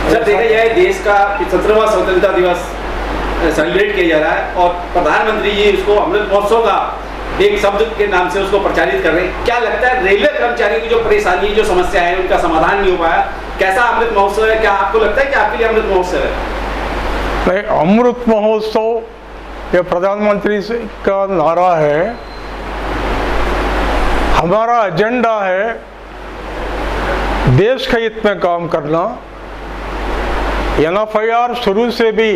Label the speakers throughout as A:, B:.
A: Sir देखा जाए देश का 75वां स्वतंत्रता दिवस सेलिब्रेट किया जा रहा है और प्रधानमंत्री जी उसको अमृत महोत्सव का एक शब्द के नाम से उसको प्रचारित कर रहे हैं। क्या लगता है रेलवे कर्मचारियों की जो परेशानी, जो समस्या है, उनका समाधान नहीं हो पाया? कैसा अमृत महोत्सव है? क्या आपको लगता है कि आपके लिए अमृत महोत्सव है?
B: नहीं, अमृत महोत्सव ये प्रधानमंत्री का नारा है। हमारा एजेंडा है देश के हित में काम करना। NFIR शुरू से भी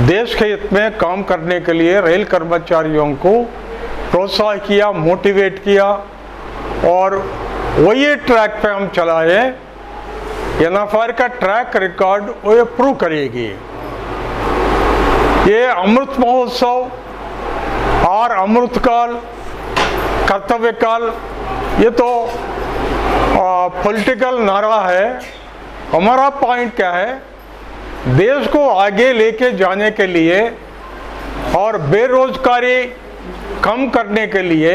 B: देश के हित में काम करने के लिए रेल कर्मचारियों को प्रोत्साहित किया, मोटिवेट किया और वही ट्रैक पे हम चलाए। NFIR का ट्रैक रिकॉर्ड वो प्रूव करेगी। ये अमृत महोत्सव और अमृतकाल, कर्तव्यकाल, ये तो पॉलिटिकल नारा है। हमारा पॉइंट क्या है, देश को आगे लेके जाने के लिए और बेरोजगारी कम करने के लिए,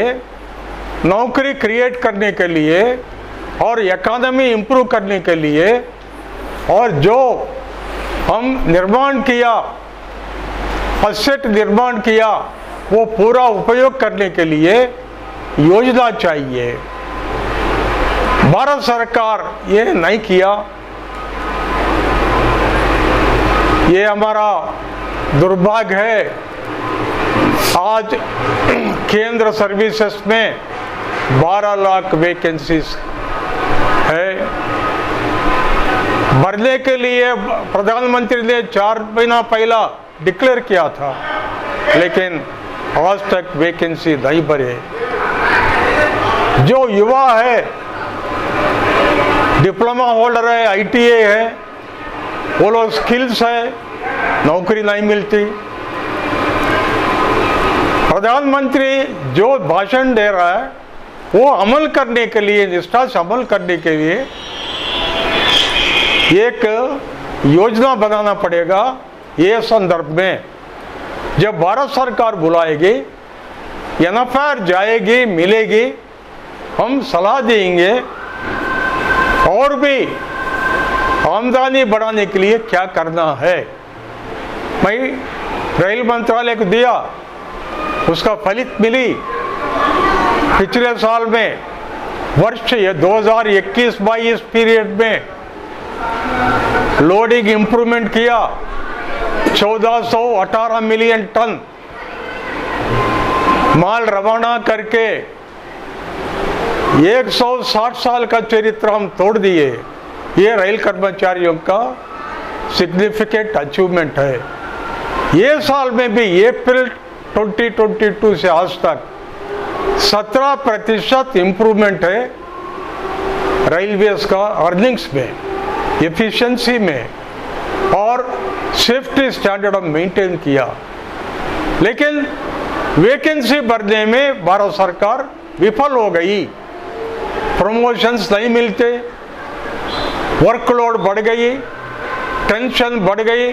B: नौकरी क्रिएट करने के लिए और इकोनॉमी इंप्रूव करने के लिए, और जो हम निर्माण किया, असेट निर्माण किया, वो पूरा उपयोग करने के लिए योजना चाहिए। भारत सरकार ये नहीं किया। ये हमारा दुर्भाग्य है। आज केंद्र सर्विसेज में 12 लाख वैकेंसीज है। भरने के लिए प्रधानमंत्री ने 4 महीना पहला डिक्लेयर किया था, लेकिन आज तक वैकेंसी नहीं भरे। जो युवा है, डिप्लोमा होल्डर है, ITA है, वो लोग स्किल्स है, नौकरी नहीं मिलती। प्रधानमंत्री जो भाषण दे रहा है वो अमल करने के लिए, निष्ठा से अमल करने के लिए एक योजना बनाना पड़ेगा। ये संदर्भ में जब भारत सरकार बुलाएगी, NFIR जाएगी, मिलेगी, हम सलाह देंगे और भी आमदनी बढ़ाने के लिए क्या करना है। मैं रेल मंत्रालय को दिया, उसका फलित मिली। पिछले साल में वर्ष 2021-22 पीरियड में लोडिंग इंप्रूवमेंट किया। 1418 मिलियन टन माल रवाना करके 160 साल का चरित्र हम तोड़ दिए। ये रेल कर्मचारियों का सिग्निफिकेंट अचीवमेंट है। ये साल में भी अप्रैल 2022 से आज तक 17% इंप्रूवमेंट है रेलवेज का अर्निंग्स में, एफिशिएंसी में और सेफ्टी स्टैंडर्ड मेंटेन किया। लेकिन वैकेंसी भरने में भारत सरकार विफल हो गई। प्रमोशंस नहीं मिलते, वर्कलोड बढ़ गई, टेंशन बढ़ गई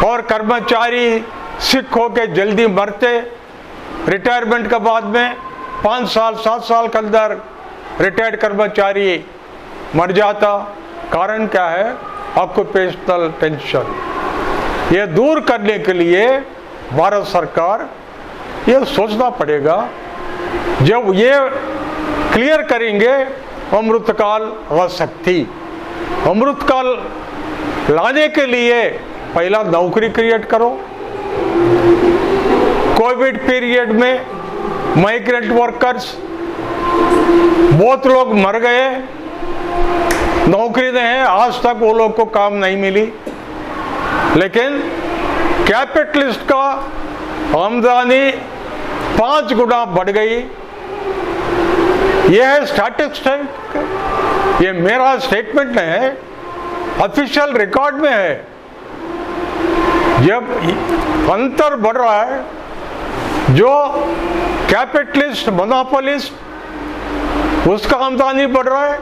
B: और कर्मचारी सिक होके जल्दी मरते। रिटायरमेंट के बाद में 5 साल 7 साल के अंदर रिटायर्ड कर्मचारी मर जाता। कारण क्या है? Occupational tension. ये दूर करने के लिए भारत सरकार ये सोचना पड़ेगा। जब ये क्लियर करेंगे अमृतकाल आवश्यकता, अमृतकाल लाने के लिए पहला नौकरी क्रिएट करो। कोविड पीरियड में माइग्रेंट वर्कर्स बहुत लोग मर गए, नौकरी नहीं है, आज तक वो लोग को काम नहीं मिली। लेकिन कैपिटलिस्ट का आमदनी 5 गुना बढ़ गई। यह है स्टैटिस्टिक, ये मेरा स्टेटमेंट नहीं है, ऑफिशियल रिकॉर्ड में है। जब अंतर बढ़ रहा है, जो कैपिटलिस्ट मोनोपोलिस्ट उसका आमदनी बढ़ रहा है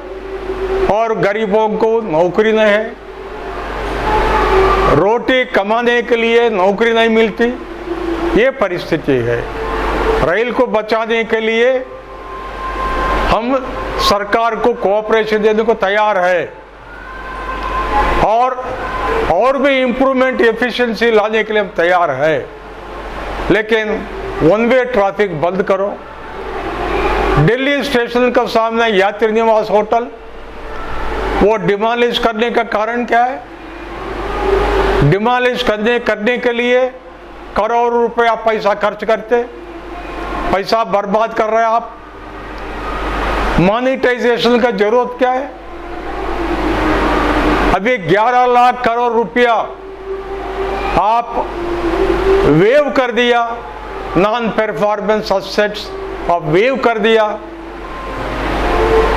B: और गरीबों को नौकरी नहीं है, रोटी कमाने के लिए नौकरी नहीं मिलती। ये परिस्थिति है। रेल को बचाने के लिए हम सरकार को कोऑपरेशन देने को तैयार है और भी इम्प्रूवमेंट एफिशिएंसी लाने के लिए हम तैयार है, लेकिन वन वे ट्रैफिक बंद करो। दिल्ली स्टेशन का सामने यात्री निवास होटल वो डिमोलिश करने का कारण क्या है? डिमोलिश करने के लिए करोड़ रुपया पैसा खर्च करते, पैसा बर्बाद कर रहे हैं आप। मॉनिटाइजेशन का जरूरत क्या है? अभी 11 लाख करोड़ रुपया आप वेव कर दिया, नॉन परफॉर्मेंस असेट्स आप वेव कर दिया,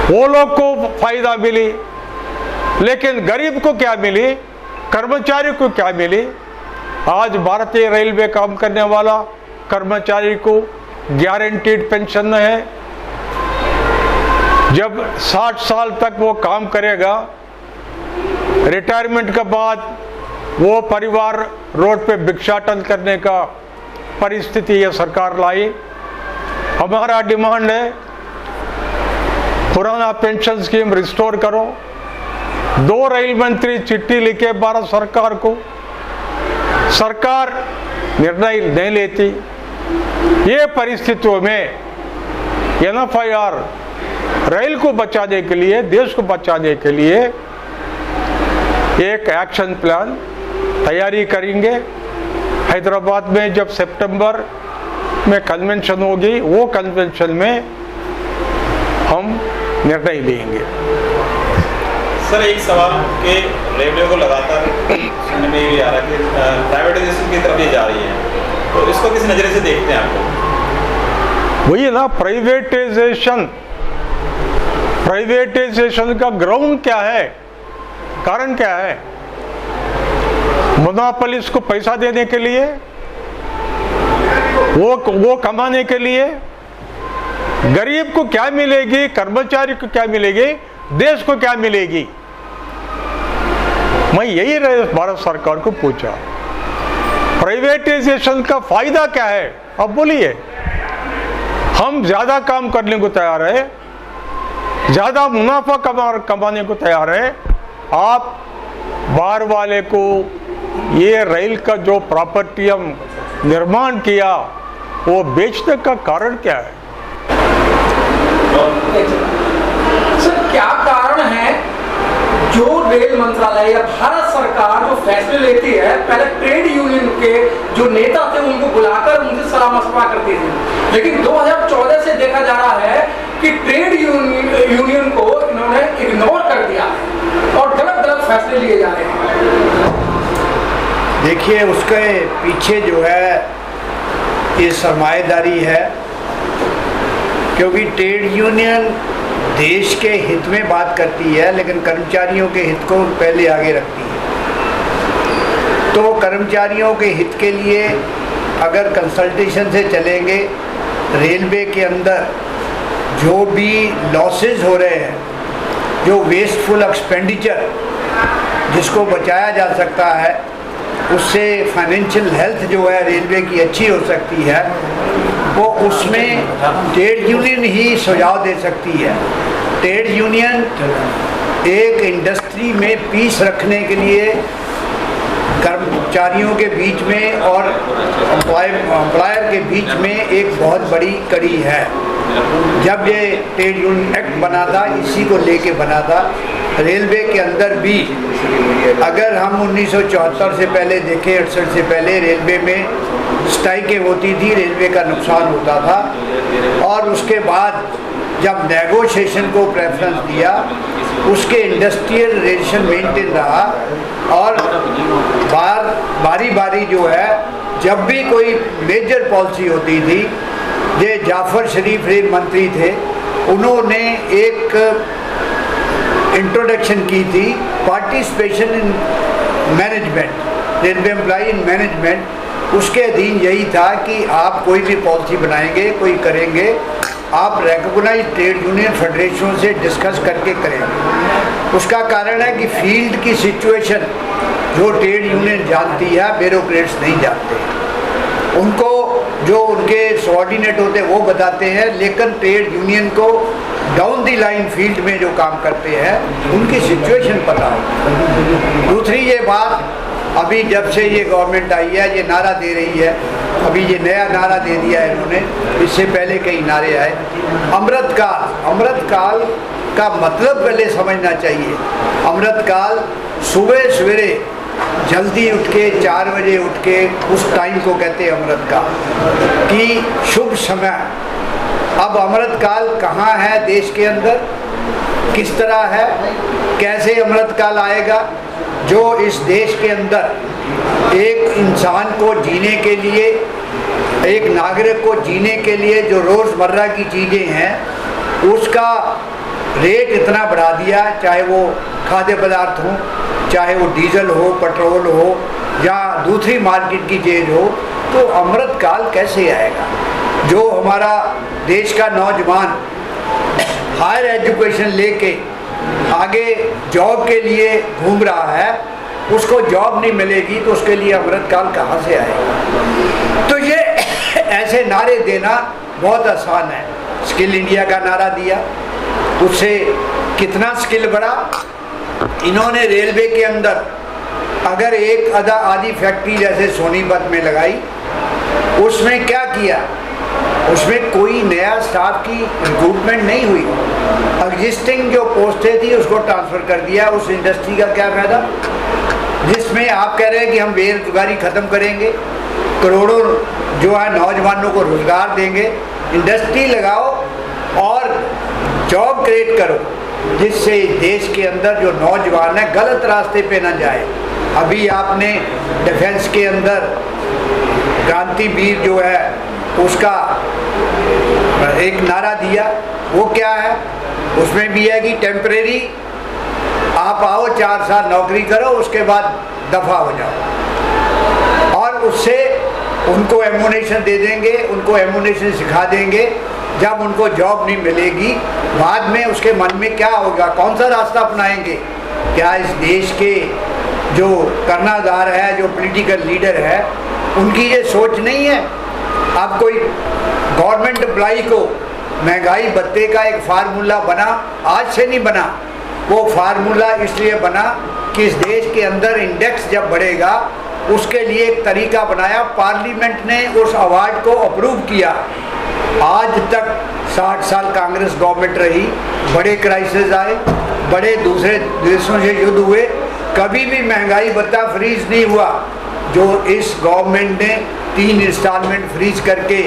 B: वो लोग को फायदा मिली, लेकिन गरीब को क्या मिली, कर्मचारी को क्या मिली? आज भारतीय रेलवे काम करने वाला कर्मचारी को गारंटीड पेंशन है। जब 60 साल तक वो काम करेगा, रिटायरमेंट के बाद वो परिवार रोड पे भिक्षाटन करने का परिस्थिति ये सरकार लाई। हमारा डिमांड है पुराना पेंशन स्कीम रिस्टोर करो। 2 रेल मंत्री चिट्ठी लिखे भारत सरकार को, सरकार निर्णय नहीं लेती। ये परिस्थितियों में NFIR रेल को बचाने के लिए, देश को बचाने के लिए एक एक्शन प्लान तैयारी करेंगे। हैदराबाद में जब सितंबर में कन्वेंशन होगी, वो कन्वेंशन में हम निर्णय लेंगे।
C: सर, एक सवाल के रेलवे को लगातार सुनने में ये आ रहा है कि प्राइवेटाइजेशन की तरफ ये जा रही है, तो इसको किस नजरिए से देखते हैं आप लोग?
B: वही ना, प्राइवेटाइजेशन का ग्राउंड क्या है, कारण क्या है? मोनोपोलिस्ट को पैसा देने के लिए, वो कमाने के लिए। गरीब को क्या मिलेगी, कर्मचारी को क्या मिलेगी, देश को क्या मिलेगी? मैं यही भारत सरकार को पूछा, प्राइवेटाइजेशन का फायदा क्या है? अब बोलिए। हम ज्यादा काम करने को तैयार है, ज्यादा मुनाफा कमाने को तैयार है। आप बाहर वाले को ये रेल का जो प्रॉपर्टी हम निर्माण किया वो बेचने का कारण क्या है?
D: सर, क्या कारण है जो रेल मंत्रालय या भारत सरकार जो फैसले लेती है, पहले ट्रेड यूनियन के जो नेता थे उनको बुलाकर उनसे सलाह मशवरा करती थी, लेकिन 2014 से देखा जा रहा है कि ट्रेड यूनियन को इन्होंने इग्नोर कर दिया और गलत फैसले लिए जा रहे हैं।
E: देखिए, उसके पीछे जो है ये सरमाएदारी है, क्योंकि ट्रेड यूनियन देश के हित में बात करती है, लेकिन कर्मचारियों के हित को पहले आगे रखती है। तो कर्मचारियों के हित के लिए अगर कंसल्टेशन से चलेंगे, रेलवे के अंदर जो भी लॉसेस हो रहे हैं, जो वेस्टफुल एक्सपेंडिचर जिसको बचाया जा सकता है, उससे फाइनेंशियल हेल्थ जो है रेलवे की अच्छी हो सकती है, वो उसमें ट्रेड यूनियन ही सुझाव दे सकती है। ट्रेड यूनियन एक इंडस्ट्री में पीस रखने के लिए कर्मचारियों के बीच में और एम्प्लॉयर के बीच में एक बहुत बड़ी कड़ी है। जब ये ट्रेड यूनियन एक्ट बना था, इसी को लेके बना था। रेलवे के अंदर भी अगर हम 1974 से पहले देखें, 68 से पहले रेलवे में स्ट्राइकें होती थी, रेलवे का नुकसान होता था, और उसके बाद जब नेगोशिएशन को प्रेफरेंस दिया, उसके इंडस्ट्रियल रिलेशन मेंटेन रहा, और बारी बारी जो है जब भी कोई मेजर पॉलिसी होती थी, ये जाफर शरीफ रेल मंत्री थे, उन्होंने एक इंट्रोडक्शन की थी, participation in management, railway employee in management. उसके अधीन यही था कि आप कोई भी पॉलिसी बनाएंगे, कोई करेंगे, आप रिकॉग्नाइज ट्रेड यूनियन फेडरेशनों से डिस्कस करके करेंगे। उसका कारण है कि फील्ड की सिचुएशन जो ट्रेड यूनियन जानती है, ब्यूरोक्रेट्स नहीं जानते। उनको जो उनके सबऑर्डिनेट होते हैं वो बताते हैं, लेकिन ट्रेड यूनियन को डाउन दी लाइन फील्ड में जो काम करते हैं उनकी सिचुएशन पता हो। दूसरी ये बात, अभी जब से ये गवर्नमेंट आई है ये नारा दे रही है, अभी ये नया नारा दे दिया है इन्होंने, इससे पहले कई नारे आए। अमृतकाल का मतलब पहले समझना चाहिए। अमृतकाल सुबह सवेरे जल्दी उठ के 4 बजे उठ के उस टाइम को कहते हैं अमृतकाल कि शुभ समय। अब अमृतकाल कहाँ है देश के अंदर, किस तरह है, कैसे अमृतकाल आएगा? जो इस देश के अंदर एक इंसान को जीने के लिए, एक नागरिक को जीने के लिए जो रोज़मर्रा की चीज़ें हैं उसका रेट इतना बढ़ा दिया, चाहे वो खाद्य पदार्थ हो, चाहे वो डीजल हो, पेट्रोल हो या दूसरी मार्केट की चीज़ हो, तो अमृतकाल कैसे आएगा? जो हमारा देश का नौजवान हायर एजुकेशन लेके आगे जॉब के लिए घूम रहा है, उसको जॉब नहीं मिलेगी तो उसके लिए अमृतकाल कहाँ से आएगा? तो ये ऐसे नारे देना बहुत आसान है। स्किल इंडिया का नारा दिया, उससे कितना स्किल बढ़ा। इन्होंने रेलवे के अंदर अगर एक आधी फैक्ट्री जैसे सोनीपत में लगाई, उसमें क्या किया? उसमें कोई नया स्टाफ की रिक्रूटमेंट नहीं हुई। एग्जिस्टिंग जो पोस्टें थी उसको ट्रांसफ़र कर दिया। उस इंडस्ट्री का क्या फ़ायदा जिसमें आप कह रहे हैं कि हम बेरोजगारी ख़त्म करेंगे, करोड़ों जो है नौजवानों को रोज़गार देंगे। इंडस्ट्री लगाओ और जॉब क्रिएट करो जिससे देश के अंदर जो नौजवान है गलत रास्ते पे ना जाए। अभी आपने डिफेंस के अंदर क्रांतिवीर जो है उसका एक नारा दिया, वो क्या है? उसमें भी है कि टेम्परेरी आप आओ, 4 साल नौकरी करो, उसके बाद दफा हो जाओ, और उससे उनको एमुनेशन दे देंगे, उनको एमुनेशन सिखा देंगे। जब उनको जॉब नहीं मिलेगी बाद में उसके मन में क्या होगा, कौन सा रास्ता अपनाएंगे? क्या इस देश के जो कर्णाधार है, जो पॉलिटिकल लीडर है, उनकी ये सोच नहीं है? अब कोई गवर्नमेंट एम्प्लॉई को महंगाई भत्ते का एक फार्मूला बना, आज से नहीं बना, वो फार्मूला इसलिए बना कि इस देश के अंदर इंडेक्स जब बढ़ेगा उसके लिए एक तरीका बनाया। पार्लियामेंट ने उस अवार्ड को अप्रूव किया। आज तक 60 साल कांग्रेस गवर्नमेंट रही, बड़े क्राइसिस आए, बड़े दूसरे देशों से युद्ध हुए, कभी भी महंगाई भत्ता फ्रीज नहीं हुआ। जो इस गवर्नमेंट ने 3 इंस्टॉलमेंट फ्रीज करके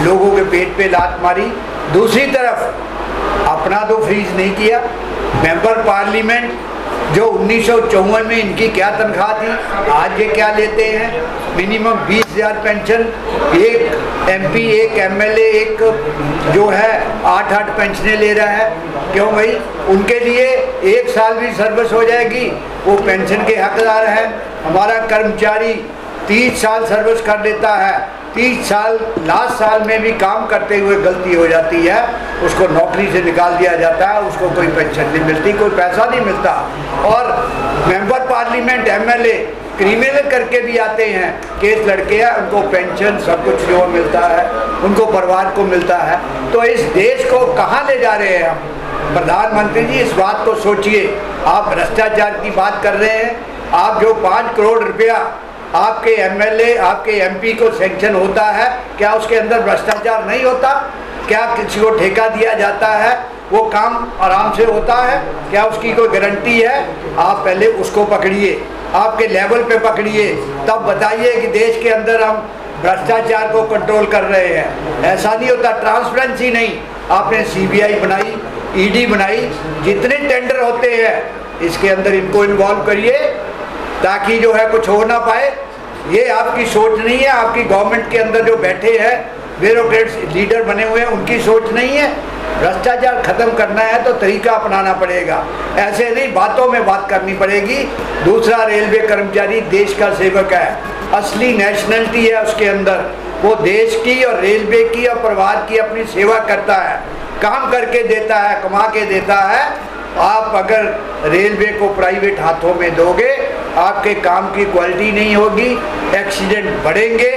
E: लोगों के पेट पे लात मारी। दूसरी तरफ अपना तो फ्रीज नहीं किया। मेंबर पार्लियामेंट जो 1954 में इनकी क्या तनख्वाह थी, आज ये क्या लेते हैं? मिनिमम 20,000 पेंशन, एक एमपी, एक एमएलए, एक जो है 8 पेंशनें ले रहा है। क्यों भाई? उनके लिए 1 साल भी सर्विस हो जाएगी, वो पेंशन के हकदार हैं। हमारा कर्मचारी 30 साल सर्विस कर देता है, 30 साल लास्ट साल में भी काम करते हुए गलती हो जाती है, उसको नौकरी से निकाल दिया जाता है, उसको कोई पेंशन नहीं मिलती, कोई पैसा नहीं मिलता। और मेंबर पार्लियामेंट, एमएलए क्रिमिनल करके भी आते हैं, केस लड़के हैं, उनको पेंशन सब कुछ जो मिलता है, उनको परिवार को मिलता है। तो इस देश को कहाँ ले जा रहे हैं हम? प्रधानमंत्री जी इस बात को सोचिए। आप भ्रष्टाचार की बात कर रहे हैं, आप जो 5 करोड़ रुपया आपके एमएलए, आपके एमपी को सैंक्शन होता है, क्या उसके अंदर भ्रष्टाचार नहीं होता? क्या किसी को ठेका दिया जाता है, वो काम आराम से होता है? क्या उसकी कोई गारंटी है? आप पहले उसको पकड़िए, आपके लेवल पे पकड़िए, तब बताइए कि देश के अंदर हम भ्रष्टाचार को कंट्रोल कर रहे हैं। ऐसा नहीं होता। ट्रांसपेरेंसी नहीं, आपने सीबीआई बनाई, ईडी बनाई, जितने टेंडर होते हैं इसके अंदर इनको इन्वॉल्व करिए ताकि जो है कुछ हो ना पाए। ये आपकी सोच नहीं है। आपकी गवर्नमेंट के अंदर जो बैठे हैं ब्यूरोक्रेट्स, लीडर बने हुए हैं, उनकी सोच नहीं है। भ्रष्टाचार खत्म करना है तो तरीका अपनाना पड़ेगा, ऐसे नहीं बातों में बात करनी पड़ेगी। दूसरा, रेलवे कर्मचारी देश का सेवक है, असली नेशनलिटी है उसके अंदर, वो देश की और रेलवे की और परिवार की अपनी सेवा करता है, काम करके देता है, कमा के देता है। आप अगर रेलवे को प्राइवेट हाथों में दोगे, आपके काम की क्वालिटी नहीं होगी, एक्सीडेंट बढ़ेंगे,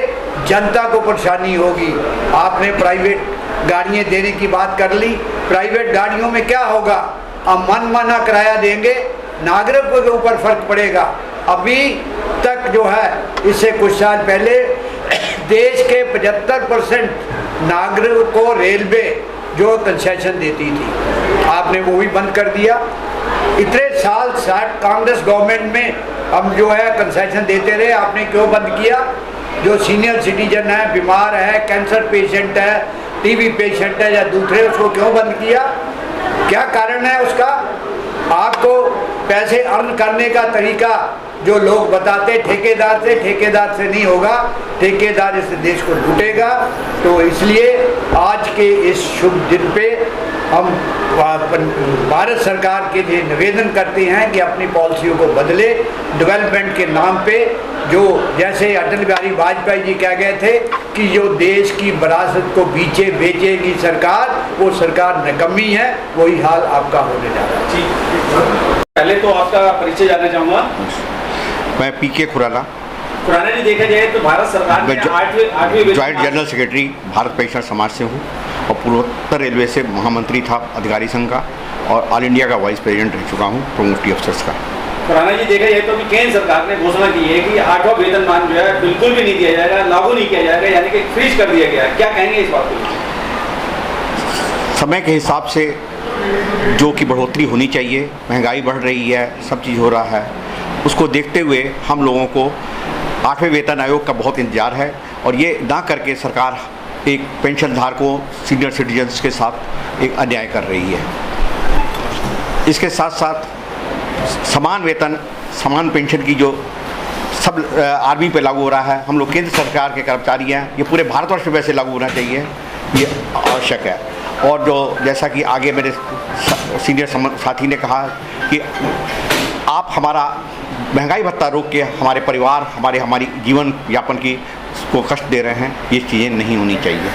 E: जनता को परेशानी होगी। आपने प्राइवेट गाड़ियाँ देने की बात कर ली। प्राइवेट गाड़ियों में क्या होगा, अब मनमाना किराया देंगे, नागरिकों के ऊपर फर्क पड़ेगा। अभी तक जो है इससे कुछ साल पहले देश के 75% नागरिकों को रेलवे जो कंसेशन देती थी, आपने वो भी बंद कर दिया। इतने साल कांग्रेस गवर्नमेंट में हम जो है कंसेशन देते रहे, आपने क्यों बंद किया? जो सीनियर सिटीजन है, बीमार है, कैंसर पेशेंट है, टीबी पेशेंट है या दूसरे, उसको क्यों बंद किया? क्या कारण है उसका? आपको पैसे अर्न करने का तरीका जो लोग बताते ठेकेदार से नहीं होगा, ठेकेदार इस देश को लूटेगा। तो इसलिए आज के इस शुभ दिन पे हम भारत सरकार के लिए निवेदन करते हैं कि अपनी पॉलिसियों को बदले, डेवलपमेंट के नाम पे। जो जैसे अटल बिहारी वाजपेयी जी कह गए थे कि जो देश की विरासत को बेचेगी सरकार, वो सरकार निकम्मी है, वही हाल आपका होने जा रहा है।
A: पहले तो आपका परिचय जानना चाहूँगा।
F: मैं पीके खुराना,
A: खुराना जी, देखा जाए तो भारत सरकार ने आठवीं
F: joint general secretary Bharat pensioner समाज से हूँ और पूर्वोत्तर रेलवे से महामंत्री था अधिकारी संघ का, और ऑल इंडिया का वाइस प्रेसिडेंट रह चुका हूँ प्रोमोटिव अफसर्स का।
A: खुराना जी, देखा जाए तो अभी केंद्र सरकार ने घोषणा की है कि 8वां वेतनमान जो है बिल्कुल भी नहीं दिया जाएगा, लागू नहीं किया जाएगा, यानी कि फ्रीज कर दिया गया है। क्या कहेंगे इस बात को?
F: समय के हिसाब से जो कि बढ़ोतरी होनी चाहिए, महंगाई बढ़ रही है, सब चीज़ हो रहा है, उसको देखते हुए हम लोगों को 8वें वेतन आयोग का बहुत इंतजार है। और ये ना करके सरकार एक पेंशन धारकों, सीनियर सिटीजन्स के साथ एक अन्याय कर रही है। इसके साथ साथ समान वेतन, समान पेंशन की जो सब आर्मी पे लागू हो रहा है, हम लोग केंद्र सरकार के कर्मचारी हैं, ये पूरे भारतवर्ष में वैसे लागू होना चाहिए, ये आवश्यक है। और जो जैसा कि आगे मेरे सीनियर साथी ने कहा कि आप हमारा महंगाई भत्ता रोक के हमारे परिवार, हमारी जीवन यापन की को कष्ट दे रहे हैं, ये चीज़ें नहीं होनी चाहिए।